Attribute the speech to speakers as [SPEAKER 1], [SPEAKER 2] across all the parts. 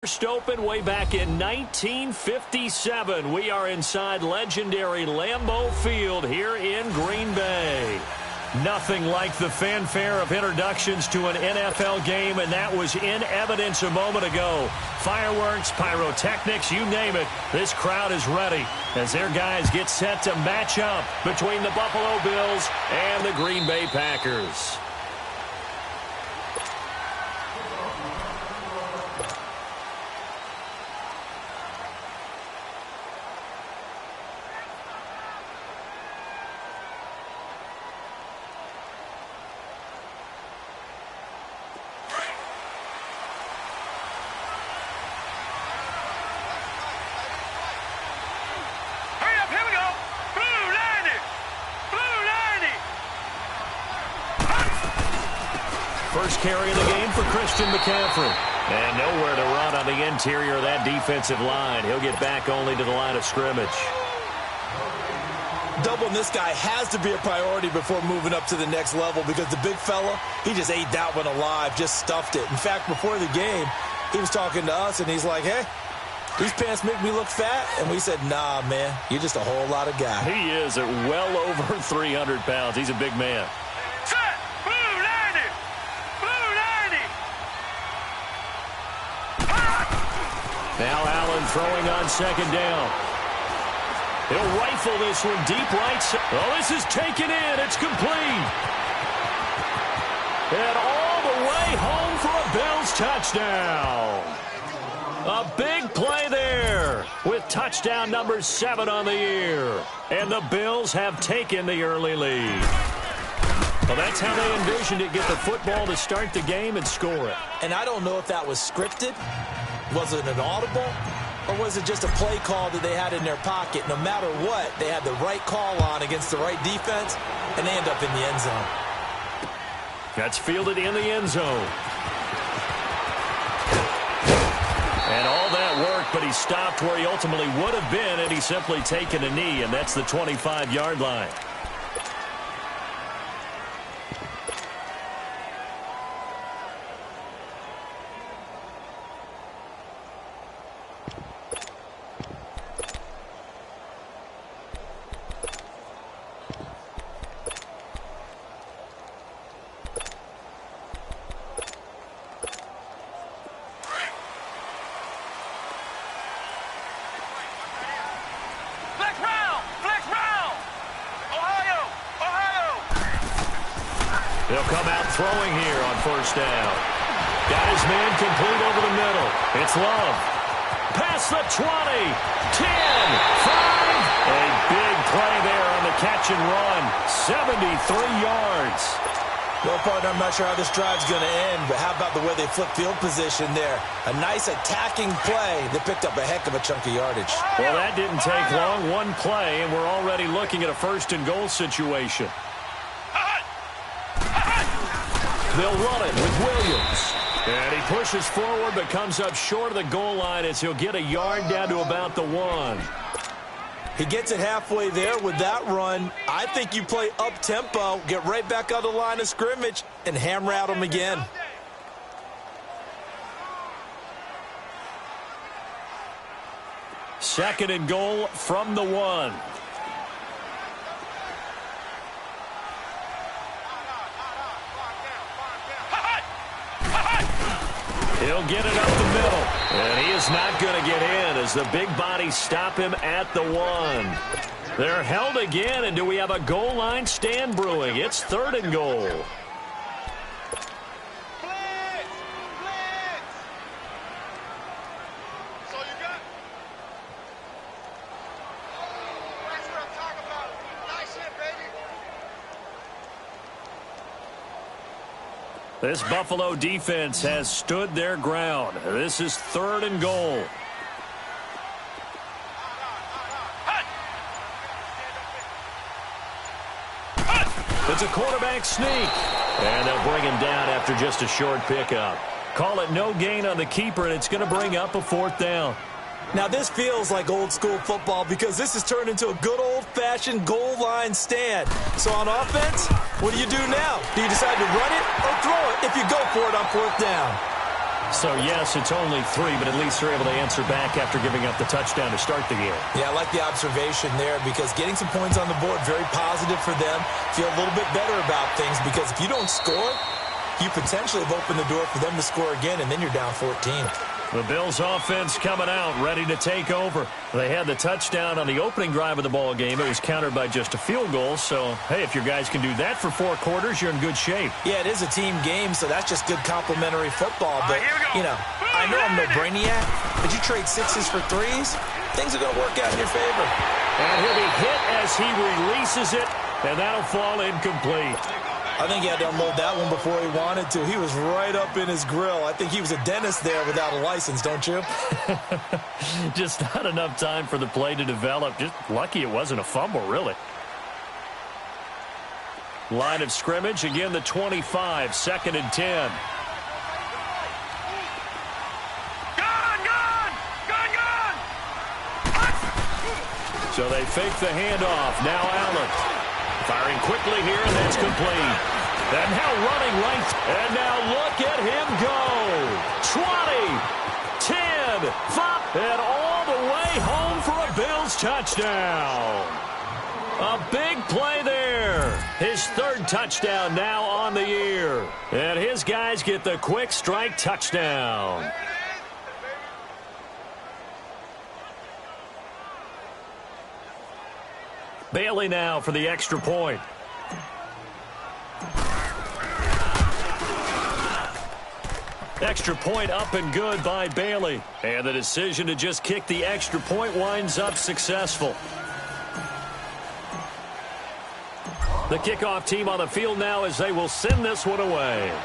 [SPEAKER 1] First opened way back in 1957. We are inside legendary Lambeau Field here in Green Bay. Nothing like the fanfare of introductions to an NFL game, and that was in evidence a moment ago. Fireworks, pyrotechnics, you name it. This crowd is ready as their guys get set to match up between the Buffalo Bills and the Green Bay Packers. First carry of the game for Christian McCaffrey. And nowhere to run on the interior of that defensive line. He'll get back only to the line of scrimmage.
[SPEAKER 2] Doubling this guy has to be a priority before moving up to the next level because the big fella, he just ate that one alive, just stuffed it. In fact, before the game, he was talking to us, and he's like, hey, these pants make me look fat. And we said, nah, man, you're just a whole lot of guy.
[SPEAKER 1] He is at well over 300 pounds. He's a big man. Now Allen throwing on second down. He'll rifle this one deep right side. Oh, this is taken in. It's complete. And all the way home for a Bills touchdown. A big play there with touchdown number 7 on the year. And the Bills have taken the early lead. Well, that's how they envisioned it. Get the football to start the game and score it.
[SPEAKER 2] And I don't know if that was scripted. Was it an audible, or was it just a play call that they had in their pocket? No matter what, they had the right call on against the right defense, and they end up in the end zone.
[SPEAKER 1] That's fielded in the end zone. And all that work, but he stopped where he ultimately would have been, and he's simply taken a knee, and that's the 25-yard line. They'll come out throwing here on first down. Got his man complete over the middle. It's Love. Past the 20. 10. 5. A big play there on the catch and run. 73 yards.
[SPEAKER 2] Well, partner, I'm not sure how this drive's going to end, but how about the way they flip field position there? A nice attacking play that picked up a heck of a chunk of yardage.
[SPEAKER 1] Well, that didn't take long. One play, and we're already looking at a first-and-goal situation. They'll run it with Williams. And he pushes forward but comes up short of the goal line as he'll get a yard down to about the 1.
[SPEAKER 2] He gets it halfway there with that run. I think you play up-tempo, get right back on the line of scrimmage, and hammer out him again.
[SPEAKER 1] Second and goal from the 1. He'll get it up the middle. And he is not going to get in as the big bodies stop him at the 1. They're held again, and do we have a goal line stand brewing? It's third and goal. This Buffalo defense has stood their ground. This is third and goal. It's a quarterback sneak. And they'll bring him down after just a short pickup. Call it no gain on the keeper, and it's going to bring up a fourth down.
[SPEAKER 2] Now, this feels like old-school football because this has turned into a good old-fashioned goal line stand. So on offense, what do you do now? Do you decide to run it or throw it if you go for it on fourth down?
[SPEAKER 1] So, yes, it's only 3, but at least they're able to answer back after giving up the touchdown to start the game.
[SPEAKER 2] Yeah, I like the observation there because getting some points on the board, very positive for them. Feel a little bit better about things because if you don't score, you potentially have opened the door for them to score again, and then you're down 14.
[SPEAKER 1] The Bills offense coming out, ready to take over. They had the touchdown on the opening drive of the ball game. It was countered by just a field goal. So, hey, if your guys can do that for 4 quarters, you're in good shape.
[SPEAKER 2] Yeah, it is a team game, so that's just good complimentary football. But, you know, I know I'm no brainiac, but you trade 6s for 3s, things are going to work out in your favor.
[SPEAKER 1] And he'll be hit as he releases it, and that'll fall incomplete.
[SPEAKER 2] I think he had to unload that one before he wanted to. He was right up in his grill. I think he was a dentist there without a license, don't you?
[SPEAKER 1] Just not enough time for the play to develop. Just lucky it wasn't a fumble, really. Line of scrimmage, again the 25, 2nd and 10. So they fake the handoff. Now Allen. Firing quickly here, and that's complete. And now running right. And now look at him go. 20, 10, 5, and all the way home for a Bills touchdown. A big play there. His 3rd touchdown now on the year. And his guys get the quick strike touchdown. Bailey now for the extra point. Extra point up and good by Bailey. And the decision to just kick the extra point winds up successful. The kickoff team on the field now as they will send this one away.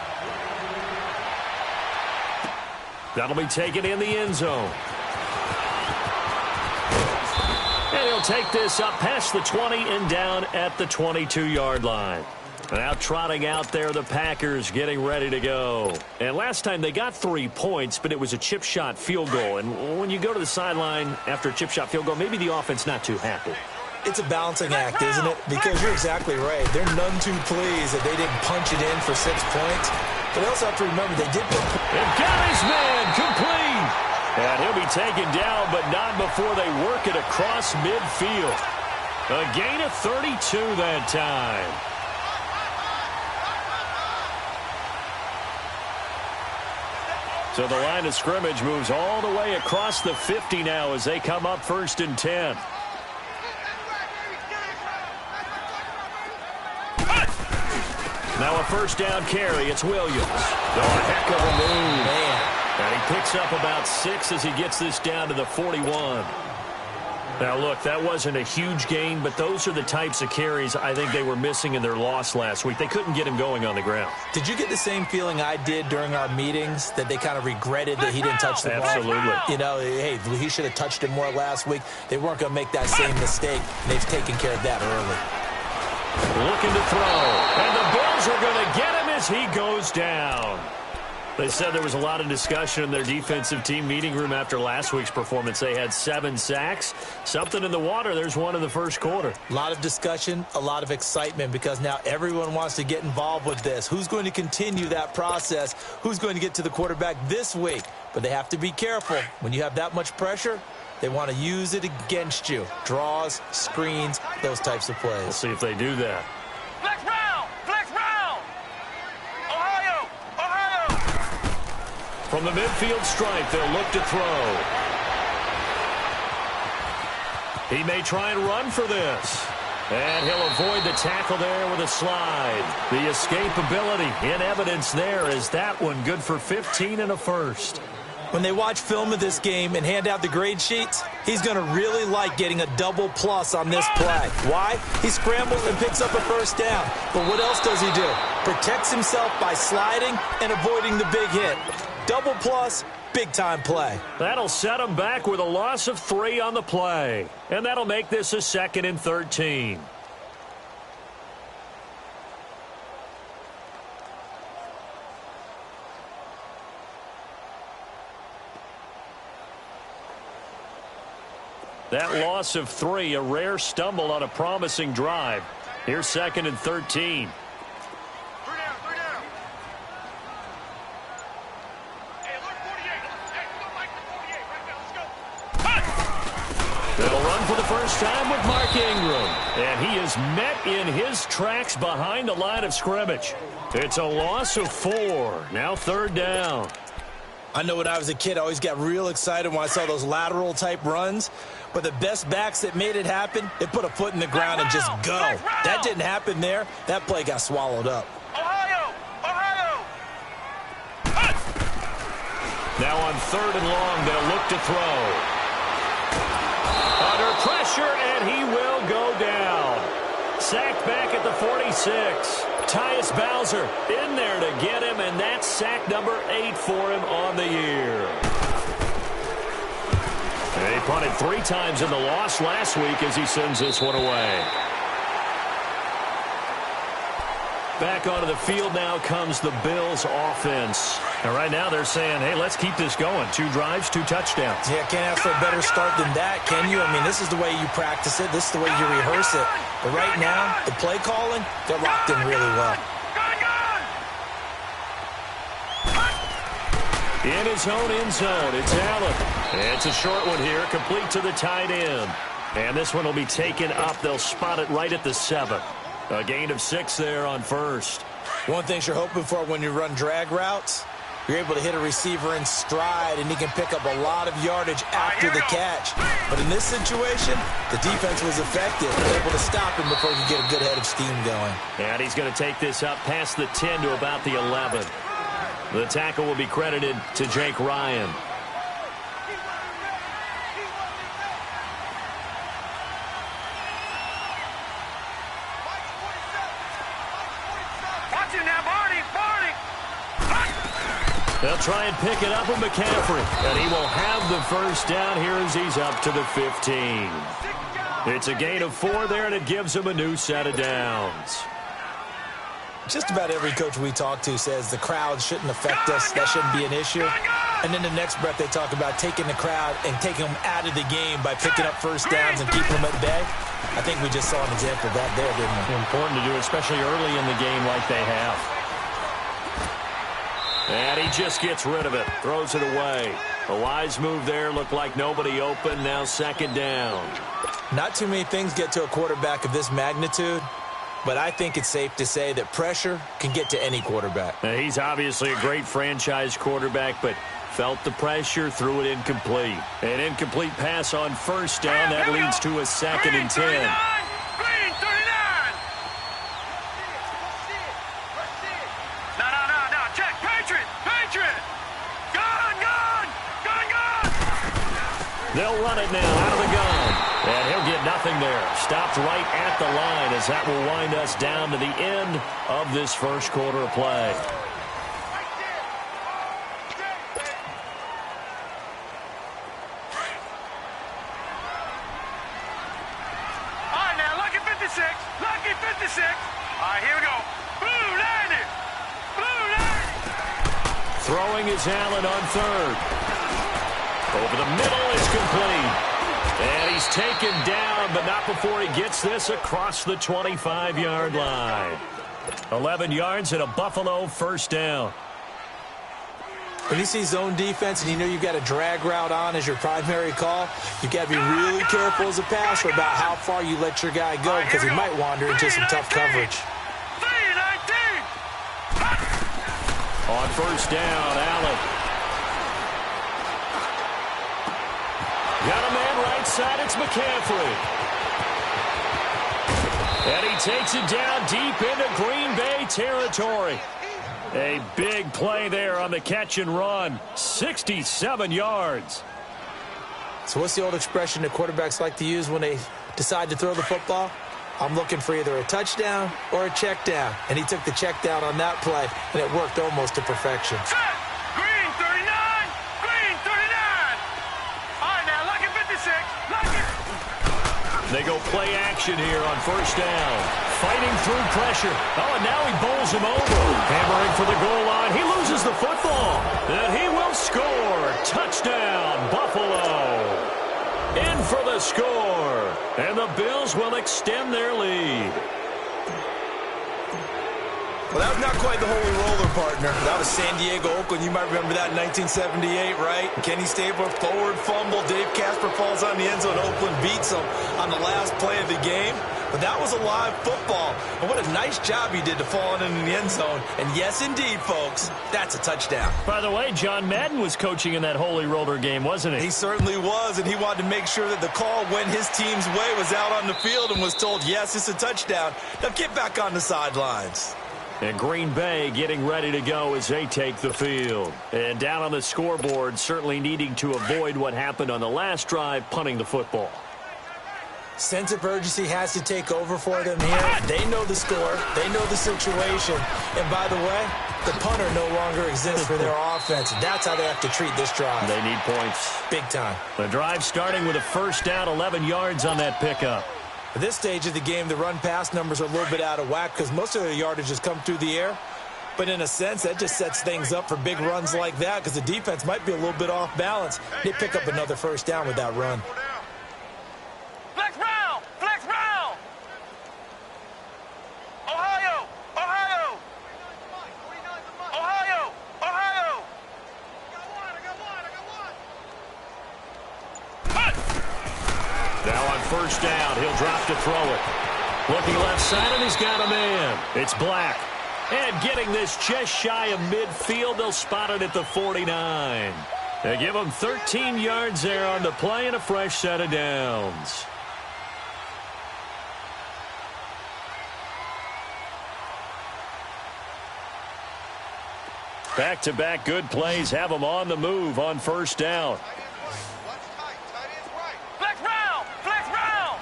[SPEAKER 1] That'll be taken in the end zone. And he'll take this up past the 20 and down at the 22-yard line. Now trotting out there, the Packers getting ready to go. And last time they got 3 points, but it was a chip shot field goal. And when you go to the sideline after a chip shot field goal, maybe the offense not too happy.
[SPEAKER 2] It's a balancing act, isn't it? Because you're exactly right. They're none too pleased that they didn't punch it in for 6 points. But they also have to remember they did put...
[SPEAKER 1] They've got his man complete. And he'll be taken down, but not before they work it across midfield. A gain of 32 that time. So the line of scrimmage moves all the way across the 50 now as they come up 1st and 10. Now a 1st down carry. It's Williams. Oh, a heck of a move.
[SPEAKER 2] Man.
[SPEAKER 1] And he picks up about 6 as he gets this down to the 41. Now, look, that wasn't a huge gain, but those are the types of carries I think they were missing in their loss last week. They couldn't get him going on the ground.
[SPEAKER 2] Did you get the same feeling I did during our meetings, that they kind of regretted that he didn't touch the ball?
[SPEAKER 1] Absolutely.
[SPEAKER 2] You know, hey, he should have touched it more last week. They weren't going to make that same mistake. They've taken care of that early.
[SPEAKER 1] Looking to throw. And the Bills are going to get him as he goes down. They said there was a lot of discussion in their defensive team meeting room after last week's performance. They had 7 sacks. Something in the water. There's one in the first quarter.
[SPEAKER 2] A lot of discussion, a lot of excitement, because now everyone wants to get involved with this. Who's going to continue that process? Who's going to get to the quarterback this week? But they have to be careful. When you have that much pressure, they want to use it against you. Draws, screens, those types of plays.
[SPEAKER 1] We'll see if they do that.
[SPEAKER 3] Flex round! Flex round! Ohio! Ohio!
[SPEAKER 1] From the midfield stripe, they'll look to throw. He may try and run for this. And he'll avoid the tackle there with a slide. The escapability in evidence there is that one good for 15 and a first.
[SPEAKER 2] When they watch film of this game and hand out the grade sheets, he's going to really like getting a double plus on this play. Why? He scrambles and picks up a 1st down. But what else does he do? Protects himself by sliding and avoiding the big hit. Double plus, big-time play.
[SPEAKER 1] That'll set him back with a loss of 3 on the play. And that'll make this a 2nd and 13. That loss of 3, a rare stumble on a promising drive. Here's 2nd and 13. They'll run for the first time with Mark Ingram. And he is met in his tracks behind the line of scrimmage. It's a loss of 4. Now 3rd down.
[SPEAKER 2] I know when I was a kid, I always got real excited when I saw those lateral-type runs. But the best backs that made it happen, they put a foot in the ground and just go. That didn't happen there. That play got swallowed up.
[SPEAKER 3] Ohio! Ohio!
[SPEAKER 1] Now on 3rd and long, they'll look to throw. Under pressure, and he will go down. Sacked back at the 46. Tyus Bowser in there to get him, and that's sack number 8 for him on the year. They punted 3 times in the loss last week as he sends this one away. Back onto the field now comes the Bills offense. And right now they're saying, hey, let's keep this going. 2 drives, 2 touchdowns.
[SPEAKER 2] Yeah, can't ask for a better start than that, can you? I mean, this is the way you practice it. This is the way you rehearse it. But right now, the play calling, they're locked in really well.
[SPEAKER 1] In his own end zone, it's Allen. It's a short one here, complete to the tight end. And this one will be taken up. They'll spot it right at the 7. A gain of 6 there on 1st.
[SPEAKER 2] One thing you're hoping for when you run drag routes, you're able to hit a receiver in stride, and he can pick up a lot of yardage after the catch. But in this situation, the defense was effective, able to stop him before he could get a good head of steam going.
[SPEAKER 1] And he's going to take this up past the 10 to about the 11. The tackle will be credited to Jake Ryan. They'll try and pick it up with McCaffrey. And he will have the first down here as he's up to the 15. It's a gain of 4 there, and it gives him a new set of downs.
[SPEAKER 2] Just about every coach we talk to says the crowd shouldn't affect us. That shouldn't be an issue. And then the next breath they talk about taking the crowd and taking them out of the game by picking up first downs and keeping them at bay. I think we just saw an example of that there, didn't we?
[SPEAKER 1] Important to do, especially early in the game like they have. And he just gets rid of it. Throws it away. A wise move there. Looked like nobody open. Now 2nd down.
[SPEAKER 2] Not too many things get to a quarterback of this magnitude, but I think it's safe to say that pressure can get to any quarterback.
[SPEAKER 1] Now, he's obviously a great franchise quarterback, but felt the pressure, threw it incomplete. An incomplete pass on 1st down. That leads to a 2nd and 10. They'll run it now out of the gun. And he'll get nothing there. Stopped right at the line as that will wind us down to the end of this first quarter of play.
[SPEAKER 3] All right, now, lucky 56. Lucky 56. All right, here we go. Blue 90. Blue 90.
[SPEAKER 1] Throwing is Allen on 3rd. Over the middle is complete. And he's taken down, but not before he gets this across the 25-yard line. 11 yards and a Buffalo first down.
[SPEAKER 2] When you see zone defense and you know you've got a drag route on as your primary call, you've got to be really careful as a passer about how far you let your guy go because he might wander into some tough coverage.
[SPEAKER 3] 3-19.
[SPEAKER 1] On 1st down, Allen. Got a man right side, it's McCaffrey. And he takes it down deep into Green Bay territory. A big play there on the catch and run. 67 yards.
[SPEAKER 2] So what's the old expression that quarterbacks like to use when they decide to throw the football? I'm looking for either a touchdown or a check down. And he took the check down on that play, and it worked almost to perfection.
[SPEAKER 3] Green 39. Green 39. All right, now, lucky 56. Lucky.
[SPEAKER 1] They go play action here on 1st down. Fighting through pressure. Oh, and now he bowls him over. Hammering for the goal line. He loses the football. And he will score. Touchdown, Buffalo. In for the score. And the Bills will extend their lead.
[SPEAKER 2] Well, that was not quite the holy roller, partner. That was San Diego, Oakland. You might remember that in 1978, right? Kenny Stabler, forward fumble. Dave Casper falls on the end zone. Oakland beats him on the last play of the game. But that was a live football. And what a nice job he did to fall in the end zone. And yes, indeed, folks, that's a touchdown.
[SPEAKER 1] By the way, John Madden was coaching in that holy roller game, wasn't he?
[SPEAKER 2] He certainly was, and he wanted to make sure that the call went his team's way, was out on the field and was told, yes, it's a touchdown. Now get back on the sidelines.
[SPEAKER 1] And Green Bay getting ready to go as they take the field. And down on the scoreboard, certainly needing to avoid what happened on the last drive, punting the football.
[SPEAKER 2] Sense of urgency has to take over for them here. They know the score. They know the situation. And by the way, the punter no longer exists for their offense. That's how they have to treat this drive.
[SPEAKER 1] They need points.
[SPEAKER 2] Big time.
[SPEAKER 1] The drive starting with a first down, 11 yards on that pickup.
[SPEAKER 2] At this stage of the game, the run-pass numbers are a little bit out of whack because most of their yardage has come through the air. But in a sense, that just sets things up for big runs like that because the defense might be a little bit off balance. They pick up another first down with that run.
[SPEAKER 3] Flex round! Flex round! Ohio! Ohio! Ohio! Ohio!
[SPEAKER 1] Now on first down, he'll drop to throw it. Looking left side, and he's got a man. It's Black. And getting this just shy of midfield, they'll spot it at the 49. They give him 13 yards there on the play and a fresh set of downs. Back-to-back good plays have them on the move on first down.
[SPEAKER 3] Flex round! Flex round!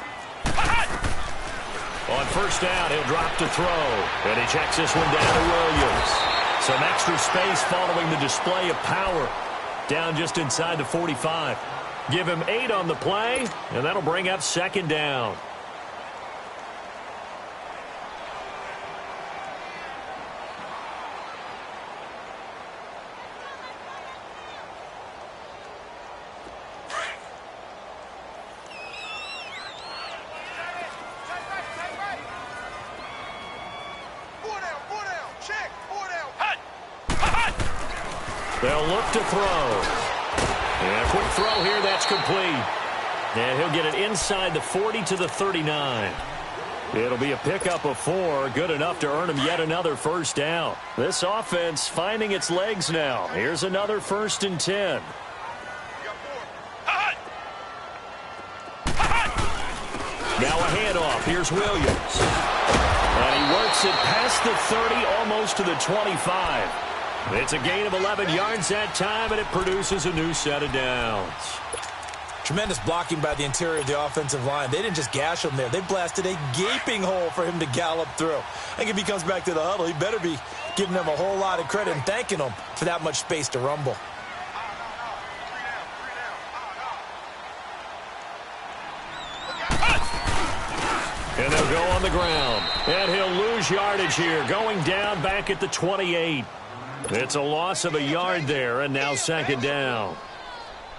[SPEAKER 1] On first down, he'll drop to throw. And he checks this one down to Williams. Some extra space following the display of power. Down just inside the 45. Give him 8 on the play, and that'll bring up second down. They'll look to throw. And a quick throw here, that's complete. And he'll get it inside the 40 to the 39. It'll be a pickup of 4, good enough to earn him yet another first down. This offense finding its legs now. Here's another 1st and 10. Now a handoff. Here's Williams. And he works it past the 30, almost to the 25. It's a gain of 11 yards that time, and it produces a new set of downs.
[SPEAKER 2] Tremendous blocking by the interior of the offensive line. They didn't just gash him there. They blasted a gaping hole for him to gallop through. I think if he comes back to the huddle, he better be giving them a whole lot of credit and thanking them for that much space to rumble.
[SPEAKER 1] And they'll go on the ground. And he'll lose yardage here, going down back at the 28. It's a loss of a yard there, and now second down.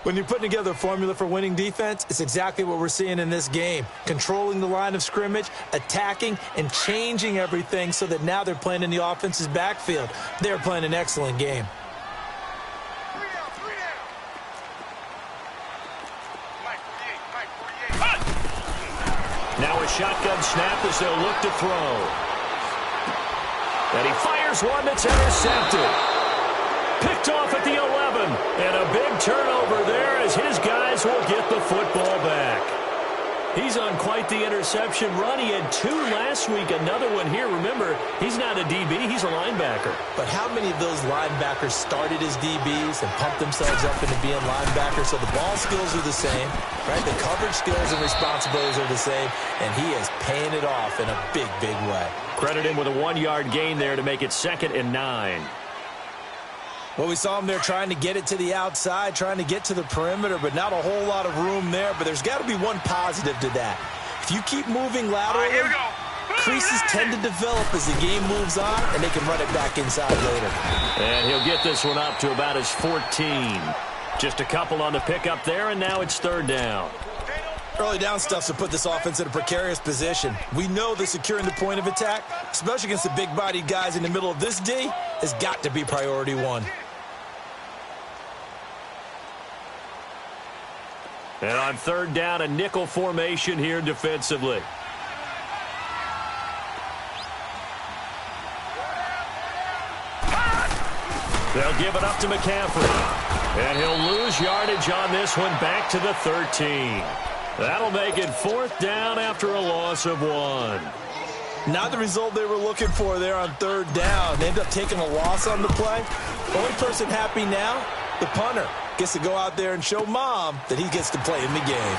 [SPEAKER 2] When you're putting together a formula for winning defense, it's exactly what we're seeing in this game. Controlling the line of scrimmage, attacking, and changing everything so that now they're playing in the offense's backfield. They're playing an excellent game.
[SPEAKER 1] Now a shotgun snap as they'll look to throw. And he fires one that's intercepted. Picked off at the 11. And a big turnover there as his guys will get the football back. He's on quite the interception run. He had 2 last week, another one here. Remember, he's not a DB, he's a linebacker.
[SPEAKER 2] But how many of those linebackers started as DBs and pumped themselves up into being linebackers? So the ball skills are the same, right? The coverage skills and responsibilities are the same, and he is paying it off in a big, big way.
[SPEAKER 1] Credit him with a 1-yard gain there to make it 2nd and 9.
[SPEAKER 2] Well, we saw him there trying to get it to the outside, trying to get to the perimeter, but not a whole lot of room there. But there's got to be one positive to that. If you keep moving laterally, creases tend to develop as the game moves on, and they can run it back inside later.
[SPEAKER 1] And he'll get this one up to about his 14. Just a couple on the pickup there, and now it's 3rd down.
[SPEAKER 2] Early down stuff to put this offense in a precarious position. We know that securing the point of attack, especially against the big-bodied guys in the middle of this D, has got to be priority one.
[SPEAKER 1] And on third down, a nickel formation here defensively. They'll give it up to McCaffrey. And he'll lose yardage on this one, back to the 13. That'll make it fourth down after a loss of 1.
[SPEAKER 2] Not the result they were looking for there on third down. They end up taking a loss on the play. Only person happy now, the punter, gets to go out there and show Mom that he gets to play in the game.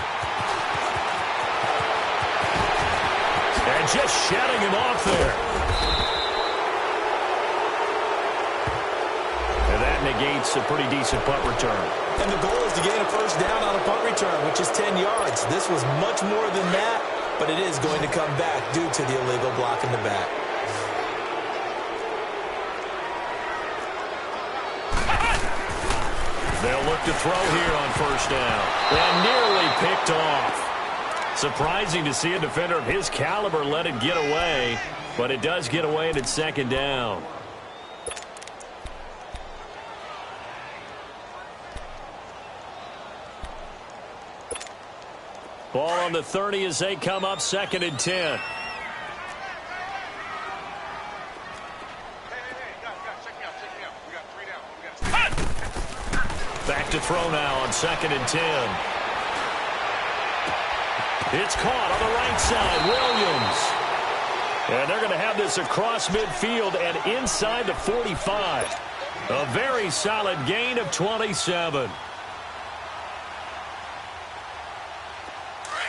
[SPEAKER 1] And just shutting him off there. And that negates a pretty decent punt return.
[SPEAKER 2] And the goal is to gain a first down on a punt return, which is 10 yards. This was much more than that, but it is going to come back due to the illegal block in the back.
[SPEAKER 1] They'll look to throw here on first down. And nearly picked off. Surprising to see a defender of his caliber let it get away, but it does get away and it's second down. Ball on the 30 as they come up, 2nd and 10. Back to throw now on 2nd and 10. It's caught on the right side, Williams. And they're going to have this across midfield and inside the 45. A very solid gain of 27.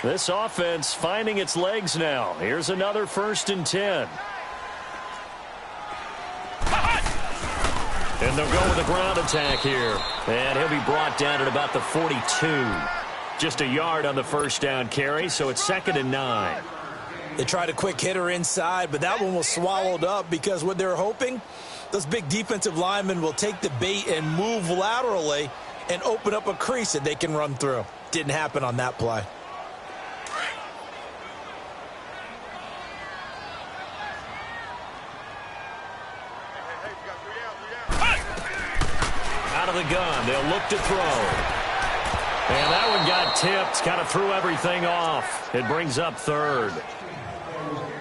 [SPEAKER 1] This offense finding its legs now. Here's another 1st and 10. And they'll go with a ground attack here. And he'll be brought down at about the 42. Just a yard on the first down carry, so it's 2nd and 9.
[SPEAKER 2] They tried a quick hitter inside, but that one was swallowed up because what they're hoping, those big defensive linemen will take the bait and move laterally and open up a crease that they can run through. Didn't happen on that play.
[SPEAKER 1] Out of the gun, they'll look to throw. And that one got tipped, kind of threw everything off. It brings up 3rd.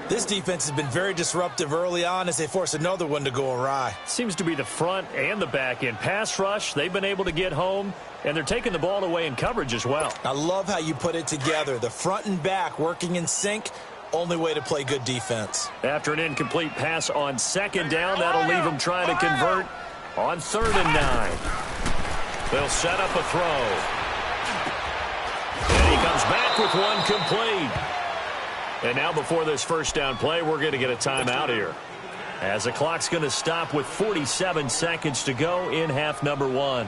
[SPEAKER 2] This defense has been very disruptive early on as they force another one to go awry.
[SPEAKER 1] Seems to be the front and the back end. Pass rush, they've been able to get home, and they're taking the ball away in coverage as well.
[SPEAKER 2] I love how you put it together. The front and back working in sync, only way to play good defense.
[SPEAKER 1] After an incomplete pass on 2nd down, that'll leave them trying to convert on 3rd and 9. They'll set up a throw. And he comes back with one complete. And now before this first down play, we're going to get a timeout here, as the clock's going to stop with 47 seconds to go in half number 1.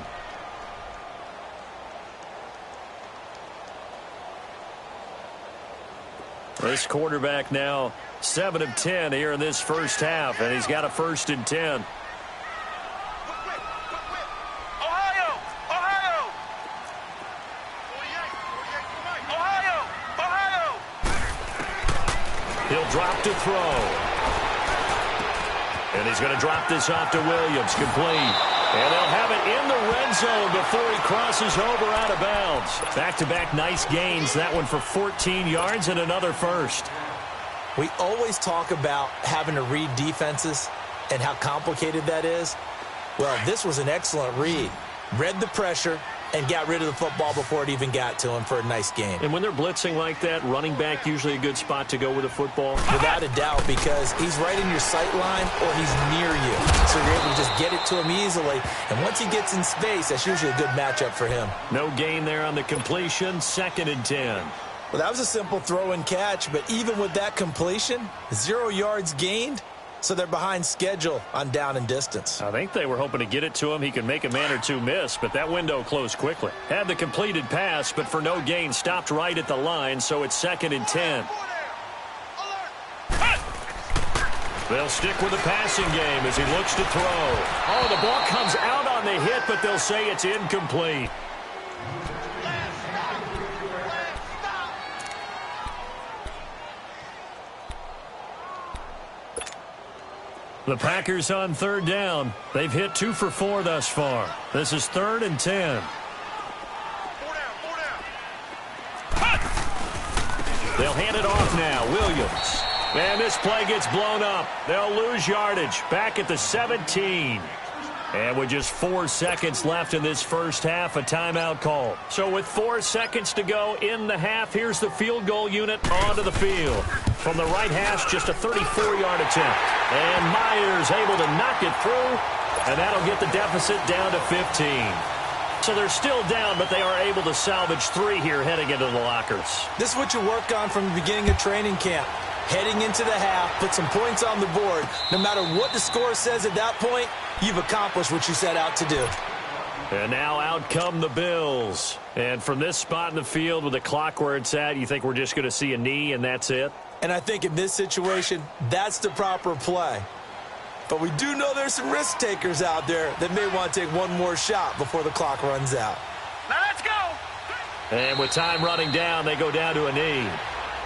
[SPEAKER 1] This quarterback now 7 of 10 here in this first half, and he's got a 1st and 10. He'll drop to throw. And he's going to drop this off to Williams. Complete. And they'll have it in the red zone before he crosses over out of bounds. Back-to-back nice gains. That one for 14 yards and another 1st.
[SPEAKER 2] We always talk about having to read defenses and how complicated that is. Well, this was an excellent read. Read the pressure and got rid of the football before it even got to him for a nice game.
[SPEAKER 1] And when they're blitzing like that, running back usually a good spot to go with the football?
[SPEAKER 2] Without a doubt, because he's right in your sight line or he's near you. So you're able to just get it to him easily. And once he gets in space, that's usually a good matchup for him.
[SPEAKER 1] No gain there on the completion. 2nd and 10.
[SPEAKER 2] Well, that was a simple throw and catch, but even with that completion, 0 yards gained. So they're behind schedule on down and distance.
[SPEAKER 1] I think they were hoping to get it to him. He could make a man or two miss, but that window closed quickly. Had the completed pass, but for no gain, stopped right at the line, so it's 2nd and 10. They'll stick with the passing game as he looks to throw. Oh, the ball comes out on the hit, but they'll say it's incomplete. The Packers on third down. They've hit 2 for 4 thus far. This is 3rd and 10. They'll hand it off now. Williams. And this play gets blown up. They'll lose yardage. Back at the 17. And with just 4 seconds left in this first half, a timeout call. So with 4 seconds to go in the half, here's the field goal unit onto the field. From the right hash, just a 34-yard attempt. And Myers able to knock it through, and that'll get the deficit down to 15. So they're still down, but they are able to salvage 3 here heading into the lockers.
[SPEAKER 2] This is what you work on from the beginning of training camp. Heading into the half, put some points on the board. No matter what the score says at that point, you've accomplished what you set out to do.
[SPEAKER 1] And now out come the Bills. And from this spot in the field with the clock where it's at, you think we're just going to see a knee and that's it?
[SPEAKER 2] And I think in this situation, that's the proper play. But we do know there's some risk takers out there that may want to take one more shot before the clock runs out.
[SPEAKER 3] Now let's go.
[SPEAKER 1] And with time running down, they go down to a knee.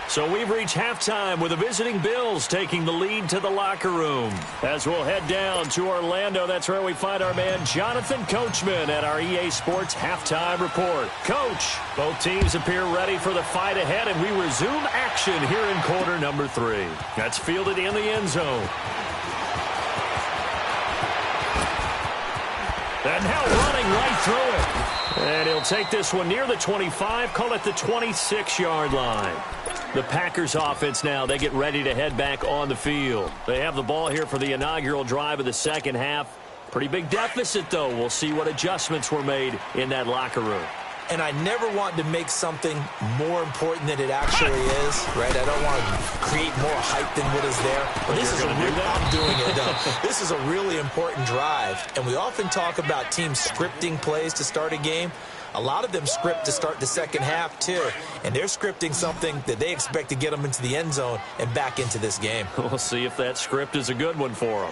[SPEAKER 1] So we've reached halftime with the visiting Bills taking the lead to the locker room. As we'll head down to Orlando, that's where we find our man Jonathan Coachman at our EA Sports Halftime Report. Coach, both teams appear ready for the fight ahead, and we resume action here in quarter number 3. That's fielded in the end zone. And now running right through it. And he'll take this one near the 25, call it the 26-yard line. The Packers offense now, they get ready to head back on the field. They have the ball here for the inaugural drive of the second half. Pretty big deficit, though. We'll see what adjustments were made in that locker room.
[SPEAKER 2] And I never want to make something more important than it actually is, right? I don't want to create more hype than what is there. But this is I'm doing it, though. This is a really important drive. And we often talk about teams scripting plays to start a game. A lot of them script to start the second half, too. And they're scripting something that they expect to get them into the end zone and back into this game.
[SPEAKER 1] We'll see if that script is a good one for them.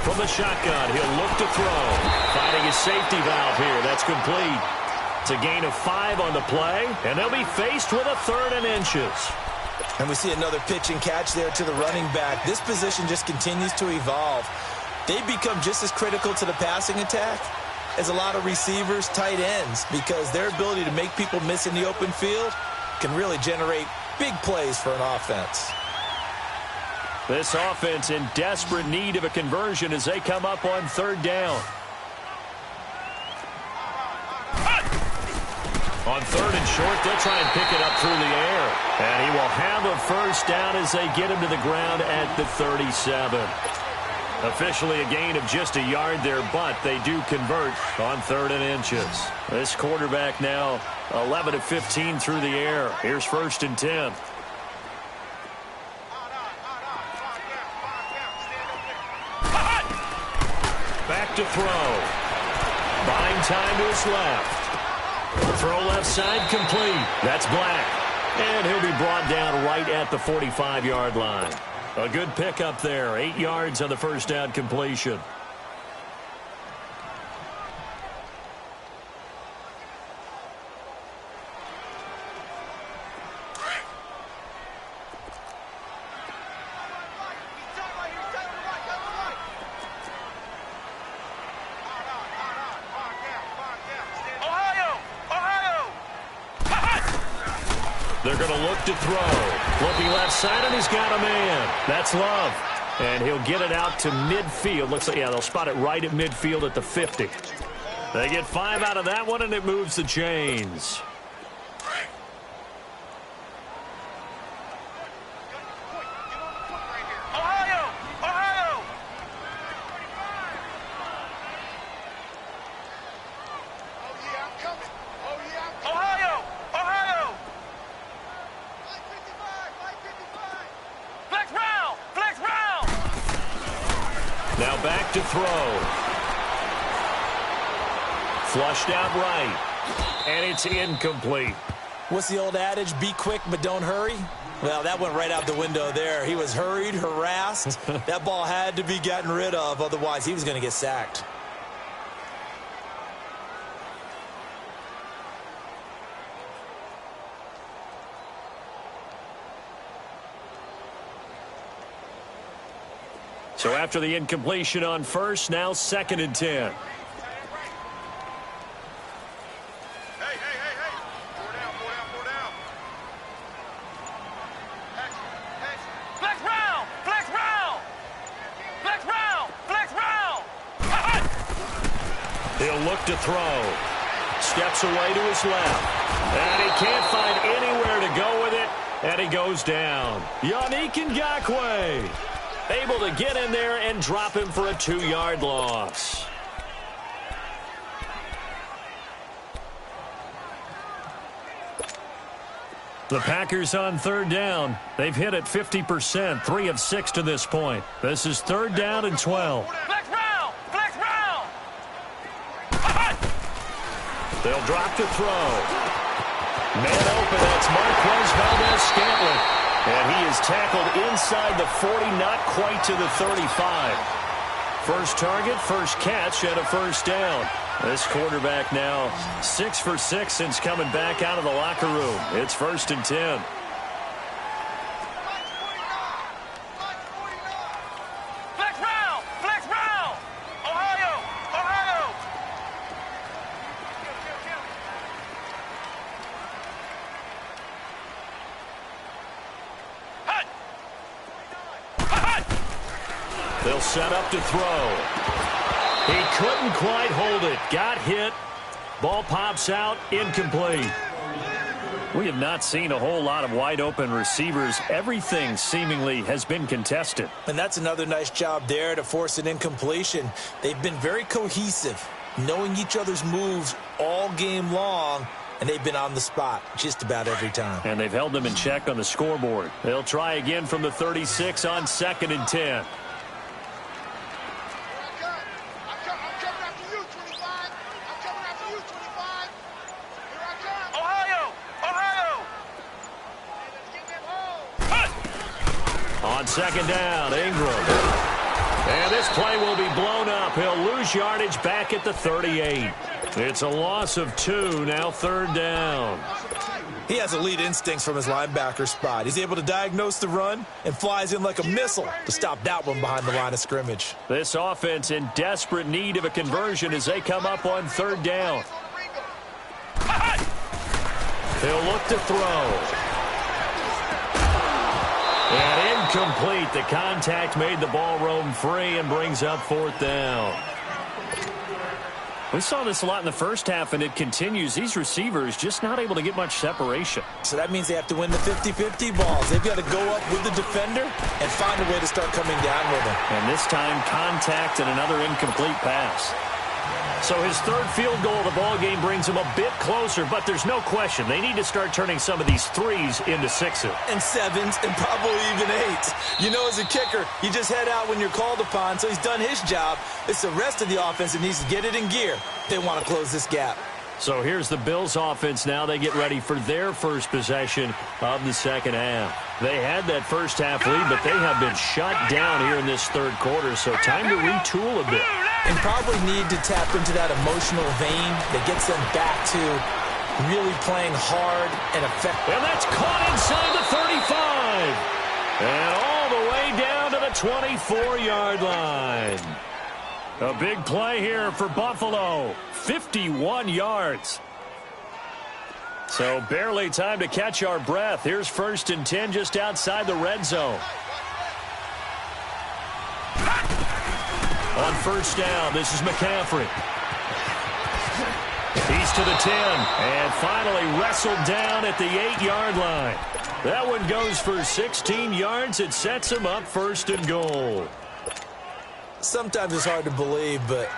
[SPEAKER 1] From the shotgun, he'll look to throw. Finding his safety valve here. That's complete. It's a gain of 5 on the play, and they'll be faced with a 3rd and inches.
[SPEAKER 2] And we see another pitch and catch there to the running back. This position just continues to evolve. They become just as critical to the passing attack as a lot of receivers, tight ends, because their ability to make people miss in the open field can really generate big plays for an offense.
[SPEAKER 1] This offense in desperate need of a conversion as they come up on 3rd down. On 3rd and short, they'll try and pick it up through the air. And he will have a first down as they get him to the ground at the 37. Officially a gain of just a yard there, but they do convert on 3rd and inches. This quarterback now 11 of 15 through the air. Here's 1st and 10. Back to throw. Buying time to his left. Throw left side complete. That's Black. And he'll be brought down right at the 45-yard line. A good pickup there. 8 yards on the first down completion. They're going to look to throw. Looking left side, and he's got a man. That's Love. And he'll get it out to midfield. Looks like, yeah, they'll spot it right at midfield at the 50. They get 5 out of that one, and it moves the chains. Now back to throw. Flushed out right. And it's incomplete.
[SPEAKER 2] What's the old adage? Be quick, but don't hurry? Well, that went right out the window there. He was hurried, harassed. That ball had to be gotten rid of. Otherwise, he was going to get sacked.
[SPEAKER 1] So after the incompletion on first, now 2nd and 10. He'll look to throw. Steps away to his left. And he can't find anywhere to go with it. And he goes down. Yannick Ngakoue able to get in there and drop him for a 2-yard loss. The Packers on 3rd down. They've hit it 50%, 3 of 6 to this point. This is 3rd down and 12. They'll drop to throw. Man open, that's Marquez Valdez-Scantling. And he is tackled inside the 40, not quite to the 35. First target, first catch, and a first down. This quarterback now 6 for 6 since coming back out of the locker room. It's 1st and 10. They'll set up to throw. He couldn't quite hold it. Got hit. Ball pops out. Incomplete. We have not seen a whole lot of wide open receivers. Everything seemingly has been contested.
[SPEAKER 2] And that's another nice job there to force an incompletion. They've been very cohesive, knowing each other's moves all game long, and they've been on the spot just about every time.
[SPEAKER 1] And they've held them in check on the scoreboard. They'll try again from the 36 on 2nd and 10. On 2nd down, Ingram. And this play will be blown up. He'll lose yardage back at the 38. It's a loss of 2, now 3rd down.
[SPEAKER 2] He has elite instincts from his linebacker spot. He's able to diagnose the run and flies in like a missile to stop that one behind the line of scrimmage.
[SPEAKER 1] This offense in desperate need of a conversion as they come up on 3rd down. He'll look to throw. And incomplete. The contact made the ball roam free and brings up 4th down. We saw this a lot in the first half, and it continues. These receivers just not able to get much separation.
[SPEAKER 2] So that means they have to win the 50-50 balls. They've got to go up with the defender and find a way to start coming down with him.
[SPEAKER 1] And this time, contact and another incomplete pass. So his 3rd field goal of the ball game brings him a bit closer, but there's no question they need to start turning some of these 3s into 6s.
[SPEAKER 2] And 7s and probably even 8s. You know, as a kicker, you just head out when you're called upon, so he's done his job. It's the rest of the offense that needs to get it in gear. They want to close this gap.
[SPEAKER 1] So here's the Bills offense now. They get ready for their first possession of the 2nd half. They had that first half lead, but they have been shut down here in this 3rd quarter, so time to retool a bit.
[SPEAKER 2] And probably need to tap into that emotional vein that gets them back to really playing hard and effective.
[SPEAKER 1] And that's caught inside the 35. And all the way down to the 24-yard line. A big play here for Buffalo. 51 yards. So barely time to catch our breath. Here's 1st and 10 just outside the red zone. On 1st down, this is McCaffrey. He's to the 10, and finally wrestled down at the 8-yard line. That one goes for 16 yards. It sets him up 1st and goal.
[SPEAKER 2] Sometimes it's hard to believe, but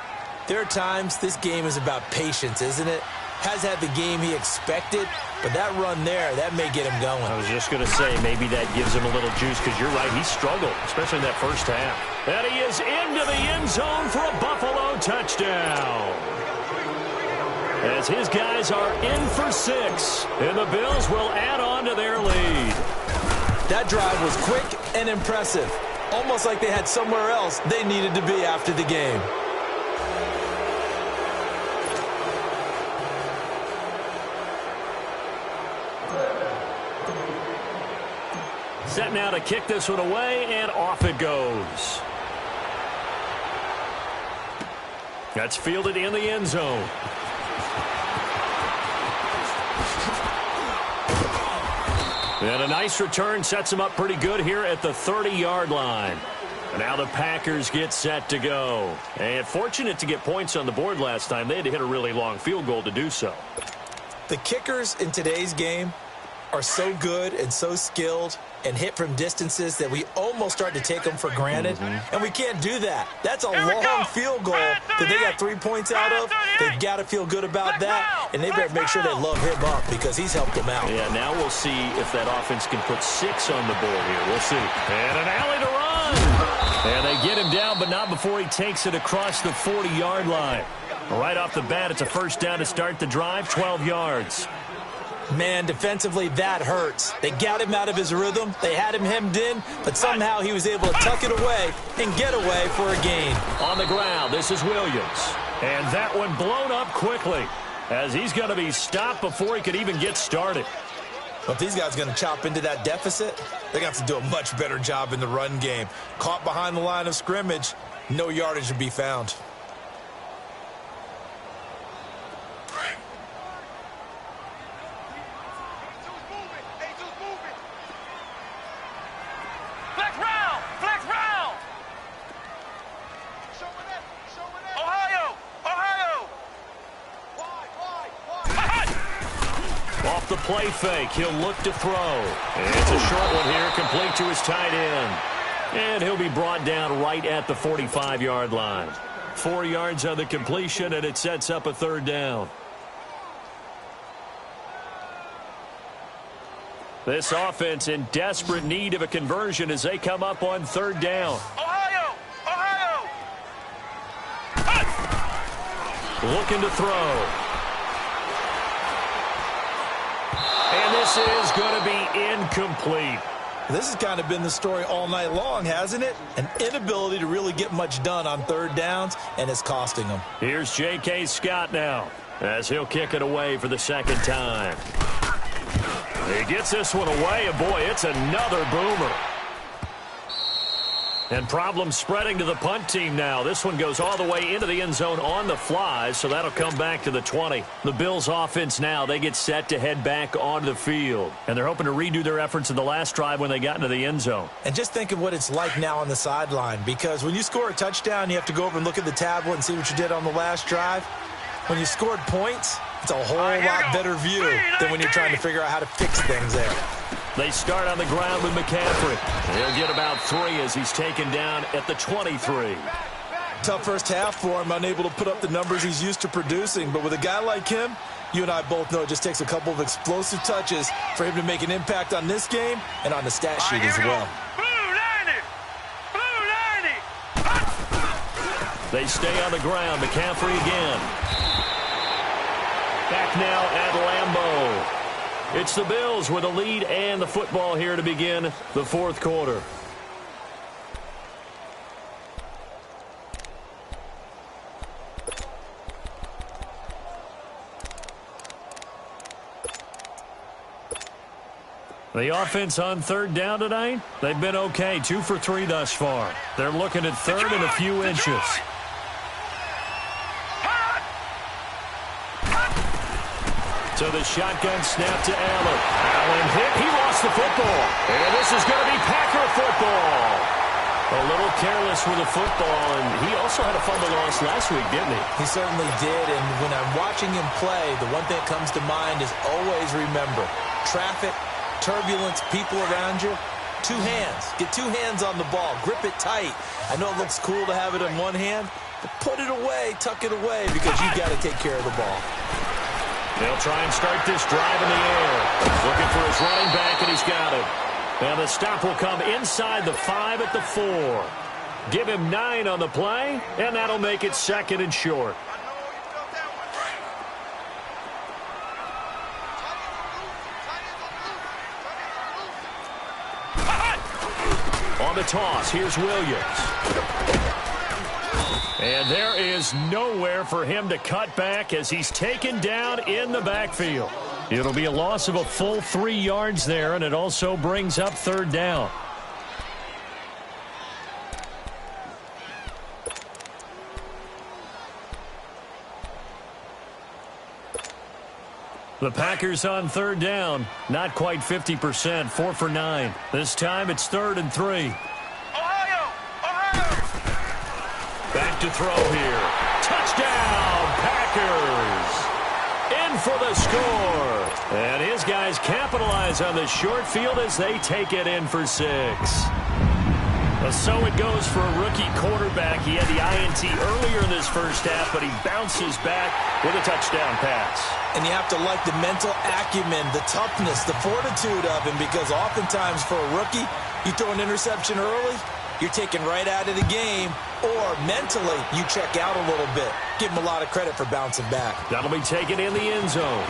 [SPEAKER 2] there are times this game is about patience, isn't it? Has had the game he expected, but that run there, that may get him going.
[SPEAKER 1] I was just going to say, maybe that gives him a little juice, because you're right, he struggled, especially in that first half. And he is into the end zone for a Buffalo touchdown. As his guys are in for 6, and the Bills will add on to their lead.
[SPEAKER 2] That drive was quick and impressive, almost like they had somewhere else they needed to be after the game.
[SPEAKER 1] Set now to kick this one away, and off it goes. That's fielded in the end zone. And a nice return sets him up pretty good here at the 30-yard line. And now the Packers get set to go. And fortunate to get points on the board last time. They had to hit a really long field goal to do so.
[SPEAKER 2] The kickers in today's game are so good and so skilled and hit from distances that we almost start to take them for granted. And we can't do that. That's a long field goal that they got 3 points out of. They've got to feel good about that, and they better make sure they love him up because he's helped them out.
[SPEAKER 1] Yeah, now we'll see if that offense can put 6 on the board here. We'll see. And an alley to run. And they get him down, but not before he takes it across the 40-yard line. Right off the bat, it's a first down to start the drive, 12 yards.
[SPEAKER 2] Man, defensively, that hurts. They got him out of his rhythm. They had him hemmed in, but somehow he was able to tuck it away and get away for a gain.
[SPEAKER 1] On the ground, this is Williams. And that one blown up quickly as he's going to be stopped before he could even get started.
[SPEAKER 2] Well, if these guys are going to chop into that deficit, they're going to have to do a much better job in the run game. Caught behind the line of scrimmage, no yardage to be found.
[SPEAKER 1] The play fake. He'll look to throw. It's a short one here, complete to his tight end. And he'll be brought down right at the 45-yard line. 4 yards on the completion, and it sets up a third down. This offense in desperate need of a conversion as they come up on third down.
[SPEAKER 3] Ohio!
[SPEAKER 1] Looking to throw. And this is going to be incomplete.
[SPEAKER 2] This has kind of been the story all night long, hasn't it? An inability to really get much done on third downs, and it's costing them.
[SPEAKER 1] Here's J.K. Scott now as he'll kick it away for the second time. He gets this one away, and boy, it's another boomer. And problems spreading to the punt team now. This one goes all the way into the end zone on the fly, so that'll come back to the 20. The Bills offense now, they get set to head back onto the field. And they're hoping to redo their efforts in the last drive when they got into the end zone.
[SPEAKER 2] And just think of what it's like now on the sideline, because when you score a touchdown, you have to go over and look at the tablet and see what you did on the last drive. When you scored points, it's a whole lot better view than when you're trying to figure out how to fix things there.
[SPEAKER 1] They start on the ground with McCaffrey. He'll get about 3 as he's taken down at the 23.
[SPEAKER 2] Tough first half for him, unable to put up the numbers he's used to producing. But with a guy like him, you and I both know it just takes a couple of explosive touches for him to make an impact on this game and on the stat sheet as well.
[SPEAKER 1] They stay on the ground. McCaffrey again. Back now at Lambeau. It's the Bills with a lead and the football here to begin the fourth quarter. The offense on third down tonight, they've been okay. 2 for 3 thus far. They're looking at third and a few inches. So the shotgun snap to Allen. Allen hit. He lost the football. And this is going to be Packer football. A little careless with the football, and he also had a fumble loss last week, didn't he?
[SPEAKER 2] He certainly did, and when I'm watching him play, the one thing that comes to mind is always remember, traffic, turbulence, people around you, 2 hands. Get 2 hands on the ball. Grip it tight. I know it looks cool to have it in one hand, but put it away, tuck it away, because you've got to take care of the ball.
[SPEAKER 1] They'll try and start this drive in the air. Looking for his running back, and he's got it. And the stop will come inside the 5 at the 4. Give him 9 on the play, and that'll make it second and short. On the toss, here's Williams. And there is nowhere for him to cut back as he's taken down in the backfield. It'll be a loss of a full 3 yards there, and it also brings up third down. The Packers on third down. Not quite 50%, 4 for 9. This time it's 3rd and 3.
[SPEAKER 3] Ohio! Ohio!
[SPEAKER 1] Back to throw here. Touchdown, Packers! In for the score. And his guys capitalize on the short field as they take it in for 6. So it goes for a rookie quarterback. He had the INT earlier in this first half, but he bounces back with a touchdown pass.
[SPEAKER 2] And you have to like the mental acumen, the toughness, the fortitude of him, because oftentimes for a rookie, you throw an interception early, you're taken right out of the game, or mentally you check out a little bit. Give him a lot of credit for bouncing back.
[SPEAKER 1] That'll be taken in the end zone.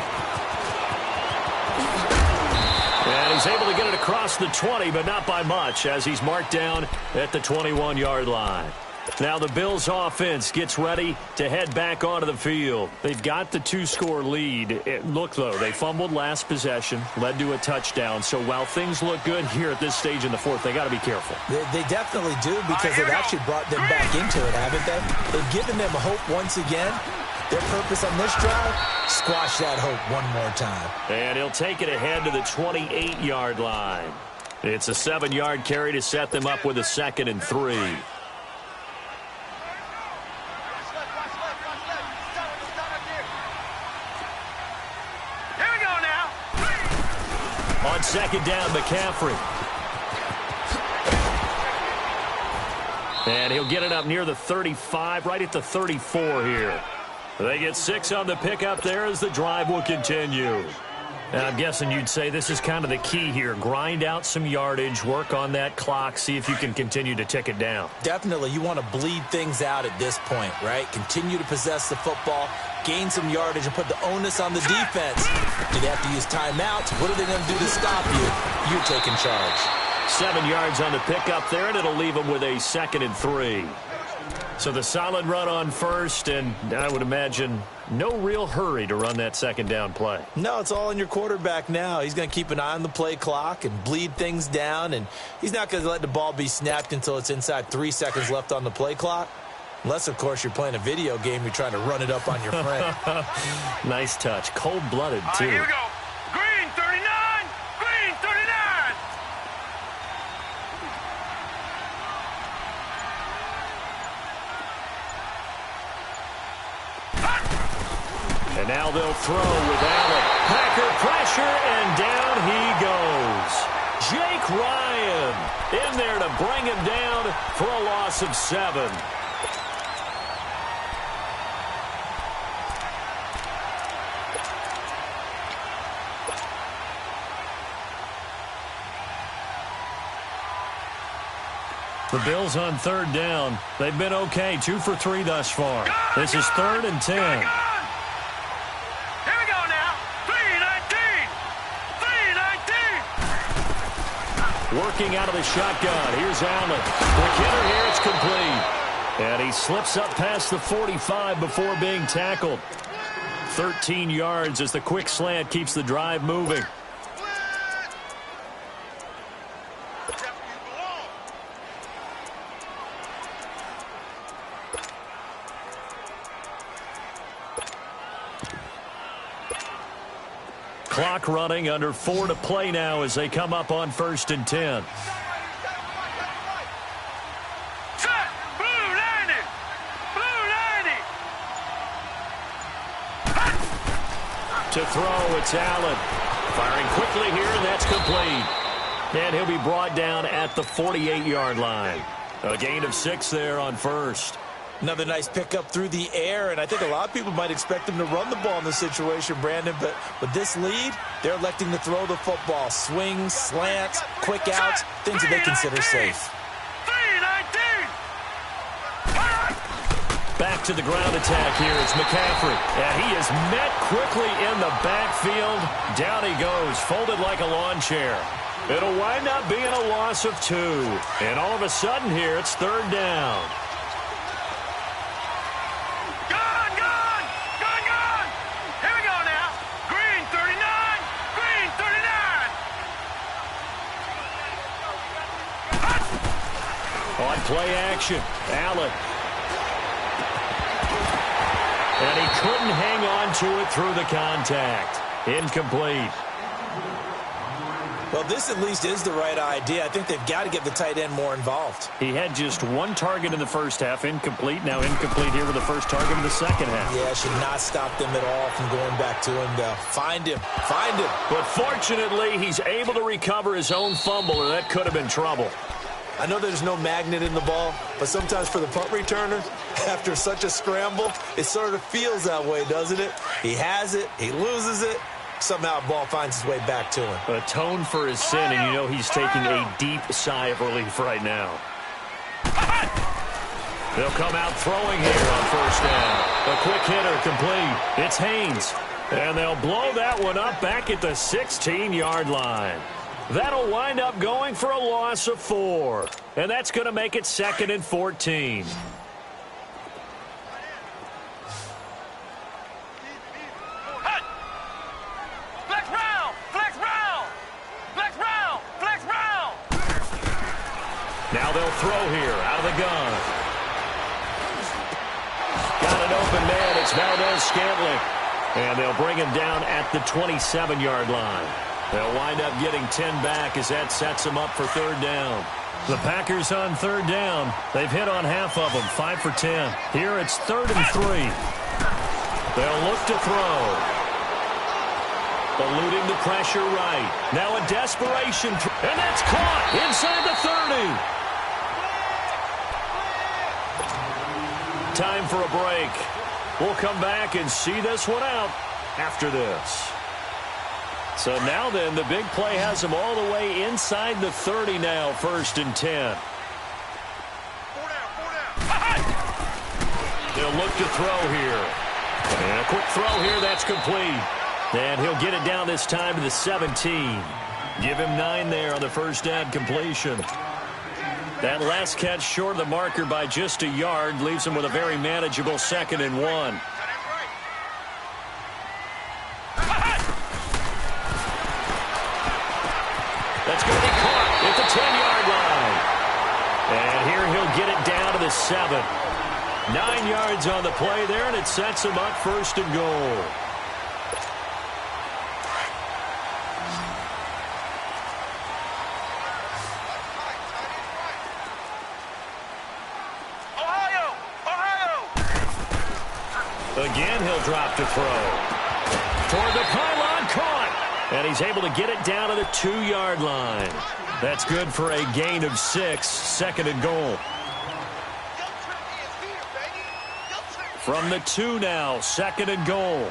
[SPEAKER 1] And he's able to get it across the 20, but not by much, as he's marked down at the 21-yard line. Now the Bills offense gets ready to head back onto the field. They've got the 2-score lead. Look, though, they fumbled last possession, led to a touchdown. So while things look good here at this stage in the fourth, they got to be careful.
[SPEAKER 2] They definitely do, because they've actually brought them back into it, haven't they? They've given them hope once again. Their purpose on this drive, squash that hope one more time.
[SPEAKER 1] And he'll take it ahead to the 28-yard line. It's a 7-yard carry to set them up with a 2nd and 3. On 2nd down, McCaffrey. And he'll get it up near the 35, right at the 34 here. They get 6 on the pickup there as the drive will continue. And I'm guessing you'd say this is kind of the key here. Grind out some yardage, work on that clock, see if you can continue to tick it down.
[SPEAKER 2] Definitely. You want to bleed things out at this point, right? Continue to possess the football, gain some yardage, and put the onus on the defense. Do they have to use timeouts? What are they going to do to stop you? You're taking charge.
[SPEAKER 1] 7 yards on the pickup there, and it'll leave them with a 2nd and 3. So the solid run on first, and I would imagine no real hurry to run that 2nd down play.
[SPEAKER 2] No, it's all in your quarterback now. He's going to keep an eye on the play clock and bleed things down, and he's not going to let the ball be snapped until it's inside 3 seconds left on the play clock. Unless, of course, you're playing a video game, you're trying to run it up on your friend.
[SPEAKER 1] Nice touch. Cold-blooded, too.
[SPEAKER 3] Here we go. Green 39. Green 39.
[SPEAKER 1] And now they'll throw with Allen. Packer pressure, and down he goes. Jake Ryan in there to bring him down for a loss of 7. The Bills on 3rd down. They've been okay, 2 for 3 thus far. This is 3rd and 10.
[SPEAKER 3] Here we go now. 3-19. 3-19.
[SPEAKER 1] Working out of the shotgun. Here's Allen. Quick hitter here. It's complete. And he slips up past the 45 before being tackled. 13 yards as the quick slant keeps the drive moving. Clock running, under 4 to play now as they come up on 1st and 10.
[SPEAKER 3] Set. Blue 90. Blue 90.
[SPEAKER 1] To throw, it's Allen. Firing quickly here, and that's complete. And he'll be brought down at the 48-yard line. A gain of 6 there on 1st.
[SPEAKER 2] Another nice pickup through the air, and I think a lot of people might expect him to run the ball in this situation, Brandon, but with this lead, they're electing to throw the football. Swings, slants, quick outs, things that they consider safe.
[SPEAKER 3] 3-19.
[SPEAKER 1] Back to the ground attack here. It's McCaffrey. And he is met quickly in the backfield. Down he goes, folded like a lawn chair. It'll wind up being a loss of 2. And all of a sudden here, it's 3rd down. On play action, Allen. And he couldn't hang on to it through the contact. Incomplete.
[SPEAKER 2] Well, this at least is the right idea. I think they've got to get the tight end more involved.
[SPEAKER 1] He had just one target in the first half. Incomplete. Now incomplete here with the first target in the second half.
[SPEAKER 2] Yeah, should not stop them at all from going back to him, though. Find him. Find him.
[SPEAKER 1] But fortunately, he's able to recover his own fumble, or that could have been trouble.
[SPEAKER 2] I know there's no magnet in the ball, but sometimes for the punt returner, after such a scramble, it sort of feels that way, doesn't it? He has it. He loses it. Somehow the ball finds its way back to him.
[SPEAKER 1] Atone for his sin, and you know he's taking a deep sigh of relief right now. They'll come out throwing here on first down. A quick hitter complete. It's Haynes. And they'll blow that one up back at the 16-yard line. That'll wind up going for a loss of 4. And that's going to make it 2nd and 14. Now they'll throw here out of the gun. Got an open man. It's Valdez-Scantling. And they'll bring him down at the 27-yard line. They'll wind up getting 10 back as that sets them up for third down. The Packers on third down. They've hit on half of them, 5 for 10. Here it's 3rd and 3. They'll look to throw. Eluding the pressure right. Now a desperation. And that's caught inside the 30. Time for a break. We'll come back and see this one out after this. So now then, the big play has them all the way inside the 30 now, 1st and 10. They'll look to throw here. And a quick throw here, that's complete. And he'll get it down this time to the 17. Give him 9 there on the first down completion. That last catch short of the marker by just a yard leaves him with a very manageable 2nd and 1. That's going to be caught at the 10-yard line. And here he'll get it down to the 7. 9 yards on the play there, and it sets him up 1st and goal. Again, he'll drop to throw. Toward the pylon, caught. And he's able to get it down to the 2-yard line. That's good for a gain of 6, 2nd and goal. From the 2 now, 2nd and goal.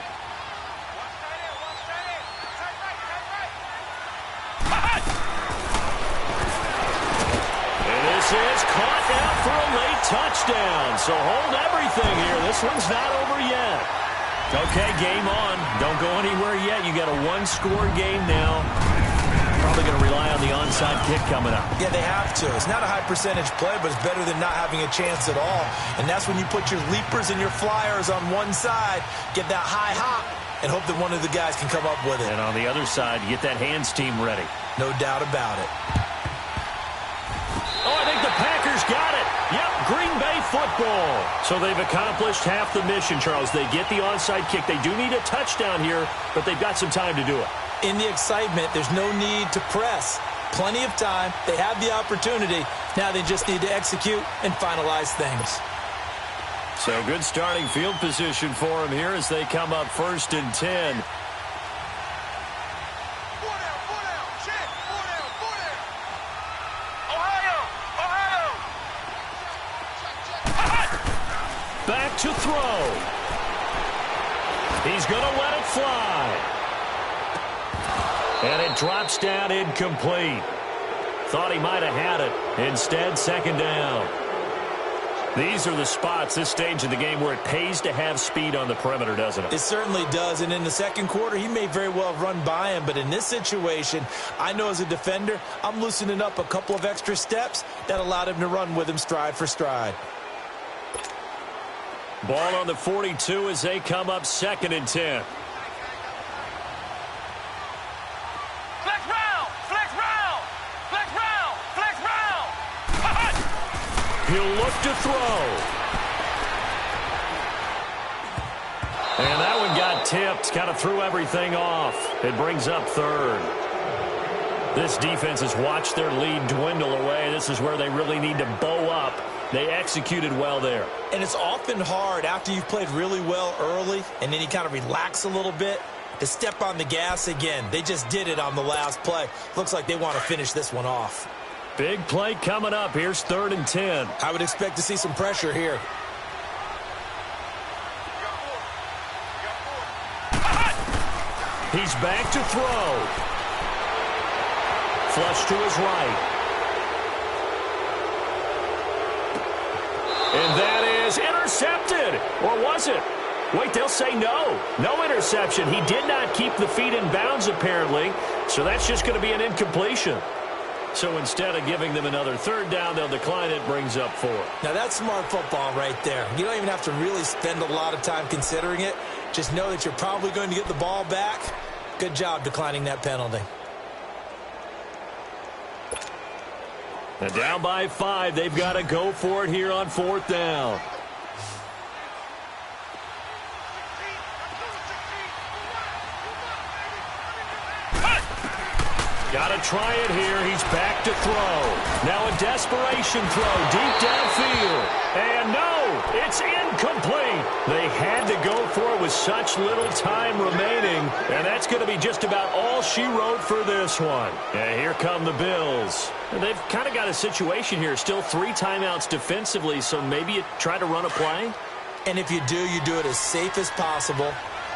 [SPEAKER 1] And this is caught now for a late touchdown. So hold everything here. This one's not over yet. Okay, game on. Don't go anywhere yet. You got a 1-score game now. Probably going to rely on the onside kick coming up.
[SPEAKER 2] Yeah, they have to. It's not a high-percentage play, but it's better than not having a chance at all. And that's when you put your leapers and your flyers on one side, get that high hop, and hope that one of the guys can come up with it.
[SPEAKER 1] And on the other side, you get that hands team ready.
[SPEAKER 2] No doubt about it.
[SPEAKER 1] Oh, I think the Packers got it. Yep, Green Bay football. So they've accomplished half the mission, Charles. They get the onside kick. They do need a touchdown here, but they've got some time to do it.
[SPEAKER 2] In the excitement, there's no need to press. Plenty of time. They have the opportunity. Now they just need to execute and finalize things.
[SPEAKER 1] So good starting field position for them here as they come up 1st and 10. Back to throw. He's going to let it fly. And it drops down incomplete. Thought he might have had it. Instead, 2nd down. These are the spots, this stage of the game, where it pays to have speed on the perimeter, doesn't it?
[SPEAKER 2] It certainly does. And in the second quarter, he may very well run by him. But in this situation, I know as a defender, I'm loosening up a couple of extra steps that allowed him to run with him stride for stride.
[SPEAKER 1] Ball on the 42 as they come up 2nd and 10. He'll look to throw. And that one got tipped, kind of threw everything off. It brings up third. This defense has watched their lead dwindle away. This is where they really need to bow up. They executed well there.
[SPEAKER 2] And it's often hard after you've played really well early and then you kind of relax a little bit to step on the gas again. They just did it on the last play. Looks like they want to finish this one off.
[SPEAKER 1] Big play coming up. Here's 3rd and 10.
[SPEAKER 2] I would expect to see some pressure here.
[SPEAKER 1] He's back to throw. Flush to his right. And that is intercepted. Or was it? Wait, they'll say no. No interception. He did not keep the feet in bounds, apparently. So that's just going to be an incompletion. So instead of giving them another 3rd down, they'll decline it. Brings up 4.
[SPEAKER 2] Now, that's smart football right there. You don't even have to really spend a lot of time considering it. Just know that you're probably going to get the ball back. Good job declining that penalty.
[SPEAKER 1] And down by 5. They've got to go for it here on 4th down. Got to try it here. He's back to throw. Now a desperation throw deep downfield. And no, it's incomplete. They had to go for it with such little time remaining. And that's going to be just about all she wrote for this one. And here come the Bills. And they've kind of got a situation here. Still 3 timeouts defensively, so maybe you try to run a play.
[SPEAKER 2] And if you do it as safe as possible.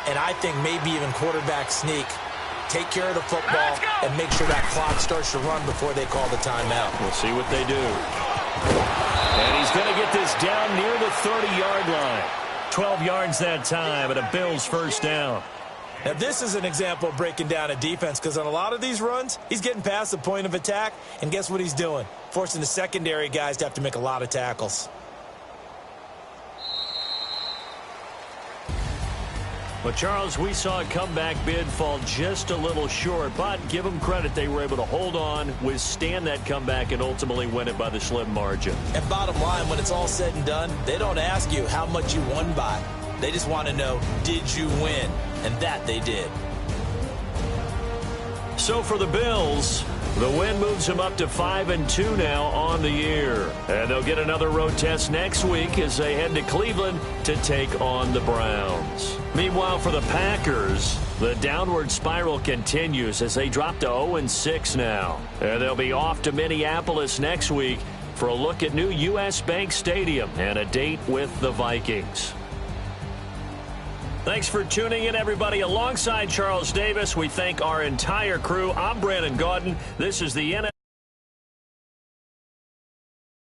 [SPEAKER 2] And I think maybe even quarterback sneak. Take care of the football and make sure that clock starts to run before they call the timeout.
[SPEAKER 1] We'll see what they do. And he's going to get this down near the 30-yard line. 12 yards that time, and a Bills 1st down.
[SPEAKER 2] Now, this is an example of breaking down a defense because on a lot of these runs, he's getting past the point of attack, and guess what he's doing? Forcing the secondary guys to have to make a lot of tackles.
[SPEAKER 1] But, Charles, we saw a comeback bid fall just a little short, but give them credit. They were able to hold on, withstand that comeback, and ultimately win it by the slim margin.
[SPEAKER 2] And bottom line, when it's all said and done, they don't ask you how much you won by. They just want to know, did you win? And that they did.
[SPEAKER 1] So for the Bills, the win moves them up to 5-2 now on the year. And they'll get another road test next week as they head to Cleveland to take on the Browns. Meanwhile, for the Packers, the downward spiral continues as they drop to 0-6 now. And they'll be off to Minneapolis next week for a look at new U.S. Bank Stadium and a date with the Vikings. Thanks for tuning in, everybody. Alongside Charles Davis, we thank our entire crew. I'm Brandon Gaudin. This is the NFL.